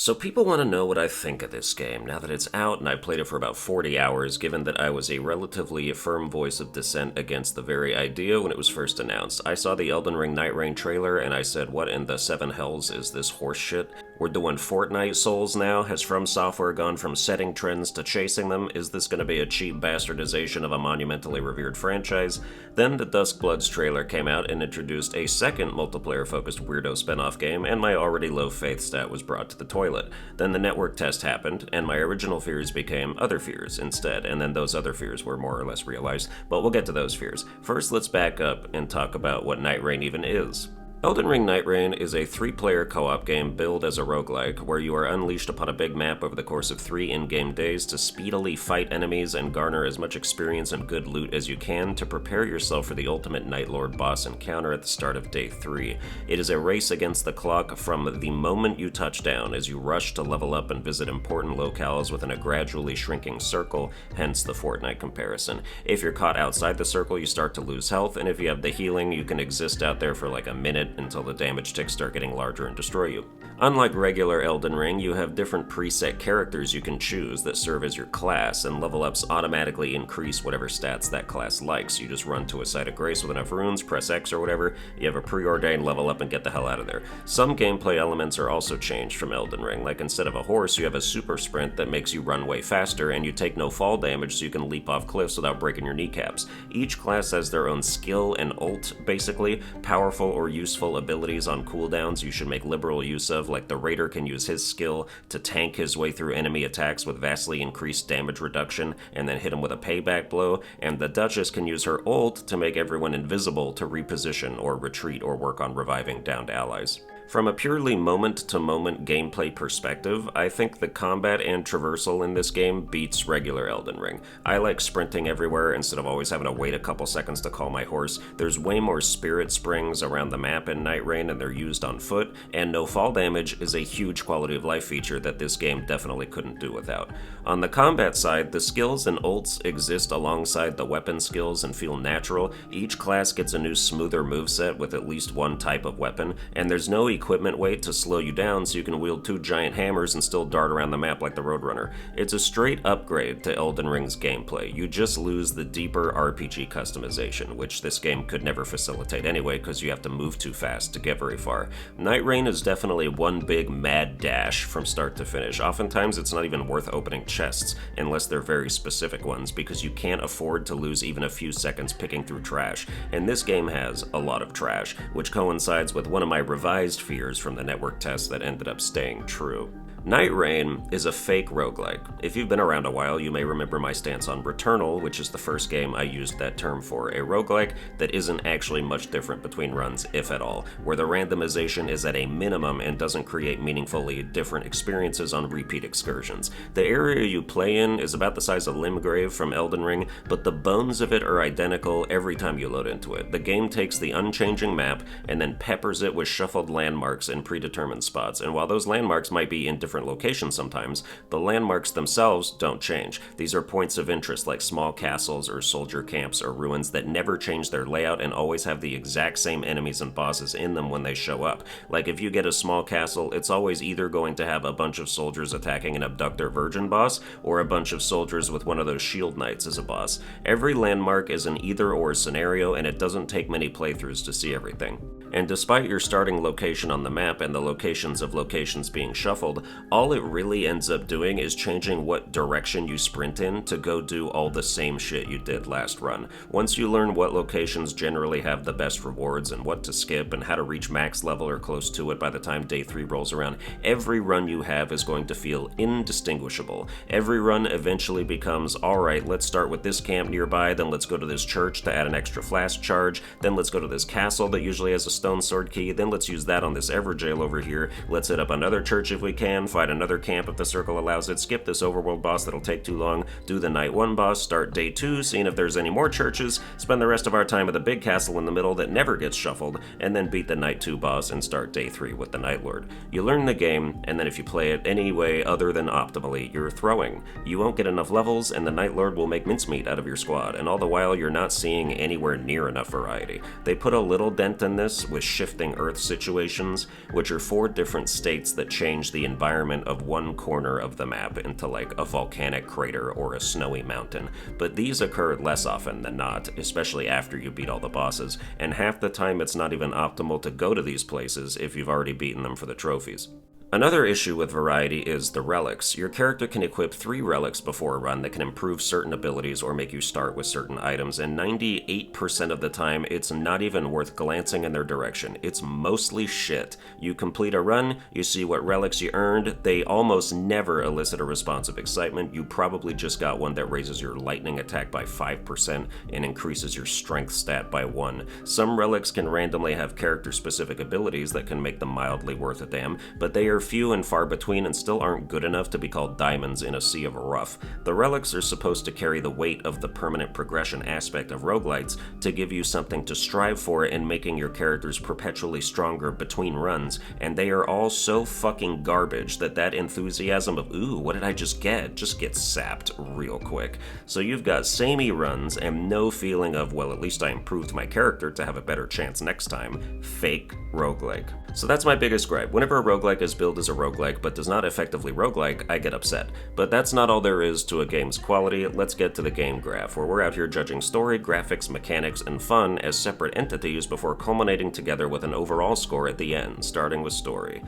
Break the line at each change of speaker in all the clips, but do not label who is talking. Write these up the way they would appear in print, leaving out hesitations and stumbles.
So people want to know what I think of this game, now that it's out and I played it for about 40 hours, given that I was a relatively firm voice of dissent against the very idea when it was first announced. I saw the Elden Ring Nightreign trailer and I said, what in the seven hells is this horse shit? We're doing Fortnite souls now? Has From Software gone from setting trends to chasing them? Is this going to be a cheap bastardization of a monumentally revered franchise? Then the Duskbloods trailer came out and introduced a second multiplayer-focused weirdo spin-off game, and my already low faith stat was brought to the toilet. Then the network test happened, and my original fears became other fears instead, and then those other fears were more or less realized, but we'll get to those fears. First, let's back up and talk about what Nightreign even is. Elden Ring Nightreign is a 3-player co-op game billed as a roguelike, where you are unleashed upon a big map over the course of 3 in-game days to speedily fight enemies and garner as much experience and good loot as you can to prepare yourself for the ultimate Night Lord boss encounter at the start of Day 3. It is a race against the clock from the moment you touch down as you rush to level up and visit important locales within a gradually shrinking circle, hence the Fortnite comparison. If you're caught outside the circle, you start to lose health, and if you have the healing, you can exist out there for like a minute until the damage ticks start getting larger and destroy you. Unlike regular Elden Ring, you have different preset characters you can choose that serve as your class, and level ups automatically increase whatever stats that class likes. You just run to a site of grace with enough runes, press X or whatever, you have a preordained level up and get the hell out of there. Some gameplay elements are also changed from Elden Ring, like instead of a horse, you have a super sprint that makes you run way faster, and you take no fall damage so you can leap off cliffs without breaking your kneecaps. Each class has their own skill and ult, basically, powerful or useful abilities on cooldowns you should make liberal use of, like the Raider can use his skill to tank his way through enemy attacks with vastly increased damage reduction and then hit him with a payback blow, and the Duchess can use her ult to make everyone invisible to reposition or retreat or work on reviving downed allies. From a purely moment-to-moment gameplay perspective, I think the combat and traversal in this game beats regular Elden Ring. I like sprinting everywhere instead of always having to wait a couple seconds to call my horse. There's way more spirit springs around the map in Nightreign, and they're used on foot, and no fall damage is a huge quality of life feature that this game definitely couldn't do without. On the combat side, the skills and ults exist alongside the weapon skills and feel natural. Each class gets a new smoother moveset with at least one type of weapon, and there's no equipment weight to slow you down so you can wield 2 giant hammers and still dart around the map like the Roadrunner. It's a straight upgrade to Elden Ring's gameplay. You just lose the deeper RPG customization, which this game could never facilitate anyway because you have to move too fast to get very far. Nightreign is definitely one big mad dash from start to finish. Oftentimes it's not even worth opening chests unless they're very specific ones, because you can't afford to lose even a few seconds picking through trash, and this game has a lot of trash, which coincides with one of my revised fears from the network test that ended up staying true. Nightreign is a fake roguelike. If you've been around a while, you may remember my stance on Returnal, which is the first game I used that term for, a roguelike that isn't actually much different between runs, if at all, where the randomization is at a minimum and doesn't create meaningfully different experiences on repeat excursions. The area you play in is about the size of Limgrave from Elden Ring, but the bones of it are identical every time you load into it. The game takes the unchanging map and then peppers it with shuffled landmarks in predetermined spots, and while those landmarks might be in different locations sometimes, the landmarks themselves don't change. These are points of interest like small castles or soldier camps or ruins that never change their layout and always have the exact same enemies and bosses in them when they show up. Like if you get a small castle, it's always either going to have a bunch of soldiers attacking an abductor virgin boss or a bunch of soldiers with one of those shield knights as a boss. Every landmark is an either-or scenario, and it doesn't take many playthroughs to see everything. And despite your starting location on the map and the locations of locations being shuffled, all it really ends up doing is changing what direction you sprint in to go do all the same shit you did last run. Once you learn what locations generally have the best rewards and what to skip and how to reach max level or close to it by the time Day 3 rolls around, every run you have is going to feel indistinguishable. Every run eventually becomes, alright, let's start with this camp nearby, then let's go to this church to add an extra flash charge, then let's go to this castle that usually has a stone sword key, then let's use that on this Everjail over here, let's hit up another church if we can, fight another camp if the circle allows it, skip this overworld boss that'll take too long, do the night 1 boss, start Day 2, seeing if there's any more churches, spend the rest of our time at the big castle in the middle that never gets shuffled, and then beat the night 2 boss and start Day 3 with the Night Lord. You learn the game, and then if you play it any way other than optimally, you're throwing. You won't get enough levels, and the Night Lord will make mincemeat out of your squad, and all the while you're not seeing anywhere near enough variety. They put a little dent in this with shifting Earth situations conditions, which are 4 different states that change the environment of one corner of the map into like a volcanic crater or a snowy mountain. But these occur less often than not, especially after you beat all the bosses, and half the time it's not even optimal to go to these places if you've already beaten them for the trophies. Another issue with variety is the relics. Your character can equip 3 relics before a run that can improve certain abilities or make you start with certain items, and 98% of the time it's not even worth glancing in their direction. It's mostly shit. You complete a run, you see what relics you earned, they almost never elicit a response of excitement. You probably just got one that raises your lightning attack by 5% and increases your strength stat by 1. Some relics can randomly have character-specific abilities that can make them mildly worth a damn, but they are few and far between and still aren't good enough to be called diamonds in a sea of rough. The relics are supposed to carry the weight of the permanent progression aspect of roguelites to give you something to strive for in making your characters perpetually stronger between runs, and they are all so fucking garbage that enthusiasm of, ooh, what did I just gets sapped real quick. So you've got samey runs and no feeling of, well, at least I improved my character to have a better chance next time. Fake roguelike. So that's my biggest gripe. Whenever a roguelike is billed as a roguelike but does not effectively roguelike, I get upset. But that's not all there is to a game's quality. Let's get to the game graph, where we're out here judging story, graphics, mechanics, and fun as separate entities before culminating together with an overall score at the end, starting with story.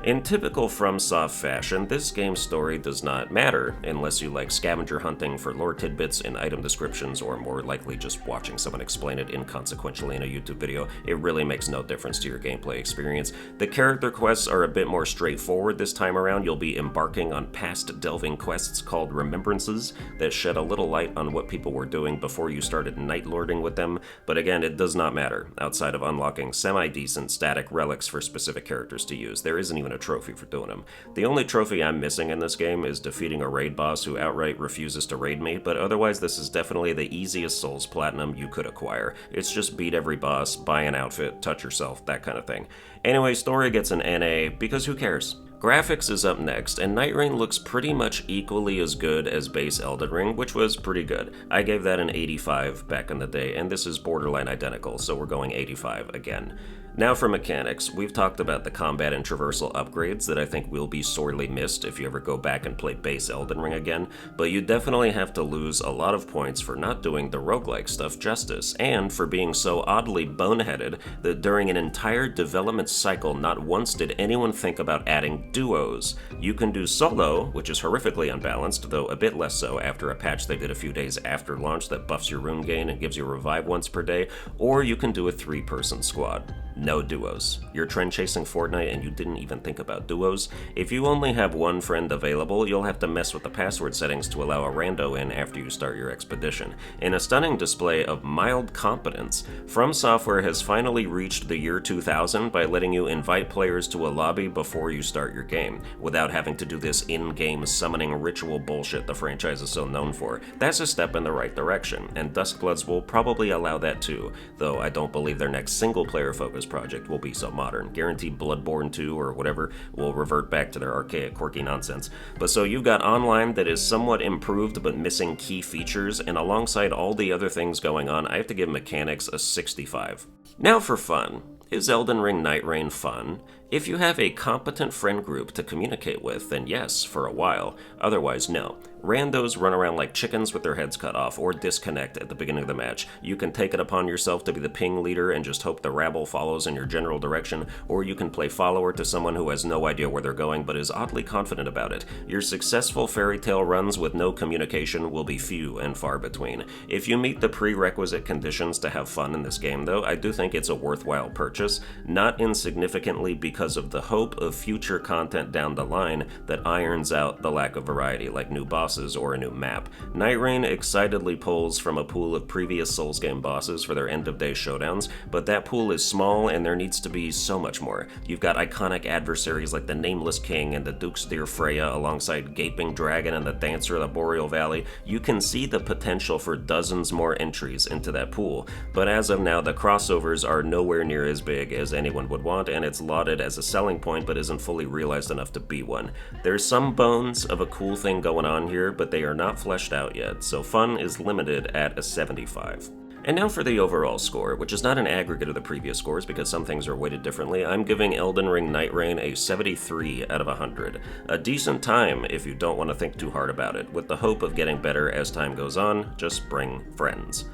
In typical FromSoft fashion, this game's story does not matter, unless you like scavenger hunting for lore tidbits in item descriptions, or more likely just watching someone explain it inconsequentially in a YouTube video. It really makes no difference to your gameplay experience. The character quests are a bit more straightforward this time around. You'll be embarking on past delving quests called Remembrances that shed a little light on what people were doing before you started night lording with them, but again, it does not matter, outside of unlocking semi-decent static relics for specific characters to use. There isn't even a trophy for doing them. The only trophy I'm missing in this game is defeating a raid boss who outright refuses to raid me, but otherwise this is definitely the easiest Souls Platinum you could acquire. It's just beat every boss, buy an outfit, touch yourself, that kind of thing. Anyway, story gets an NA, because who cares? Graphics is up next, and Nightreign looks pretty much equally as good as base Elden Ring, which was pretty good. I gave that an 85 back in the day, and this is borderline identical, so we're going 85 again. Now for mechanics. We've talked about the combat and traversal upgrades that I think will be sorely missed if you ever go back and play base Elden Ring again, but you definitely have to lose a lot of points for not doing the roguelike stuff justice, and for being so oddly boneheaded that during an entire development cycle not once did anyone think about adding duos. You can do solo, which is horrifically unbalanced, though a bit less so after a patch they did a few days after launch that buffs your rune gain and gives you a revive once per day, or you can do a 3-person squad. No duos. You're trend chasing Fortnite and you didn't even think about duos? If you only have one friend available, you'll have to mess with the password settings to allow a rando in after you start your expedition. In a stunning display of mild competence, From Software has finally reached the year 2000 by letting you invite players to a lobby before you start your game, without having to do this in-game summoning ritual bullshit the franchise is so known for. That's a step in the right direction, and Duskbloods will probably allow that too, though I don't believe their next single-player focus project will be so modern. Guaranteed Bloodborne 2 or whatever will revert back to their archaic, quirky nonsense. But so you've got online that is somewhat improved but missing key features, and alongside all the other things going on, I have to give mechanics a 65. Now for fun. Is Elden Ring Nightreign fun? If you have a competent friend group to communicate with, then yes, for a while. Otherwise, no. Randos run around like chickens with their heads cut off, or disconnect at the beginning of the match. You can take it upon yourself to be the ping leader and just hope the rabble follows in your general direction, or you can play follower to someone who has no idea where they're going but is oddly confident about it. Your successful fairy tale runs with no communication will be few and far between. If you meet the prerequisite conditions to have fun in this game, though, I do think it's a worthwhile purchase, not insignificantly because of the hope of future content down the line that irons out the lack of variety, like new bosses or a new map. Nightreign excitedly pulls from a pool of previous Souls game bosses for their end-of-day showdowns, but that pool is small and there needs to be so much more. You've got iconic adversaries like the Nameless King and the Duke's Dear Freya alongside Gaping Dragon and the Dancer of the Boreal Valley. You can see the potential for dozens more entries into that pool, but as of now the crossovers are nowhere near as big as anyone would want, and it's lauded as a selling point but isn't fully realized enough to be one. There's some bones of a cool thing going on here, but they are not fleshed out yet, so fun is limited at a 75. And now for the overall score, which is not an aggregate of the previous scores because some things are weighted differently. I'm giving Elden Ring Nightreign a 73 out of 100. A decent time if you don't want to think too hard about it, with the hope of getting better as time goes on. Just bring friends.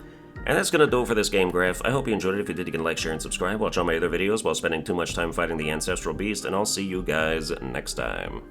And that's gonna do it for this game graph. I hope you enjoyed it. If you did, you can like, share, and subscribe. Watch all my other videos while spending too much time fighting the Ancestral Beast, and I'll see you guys next time.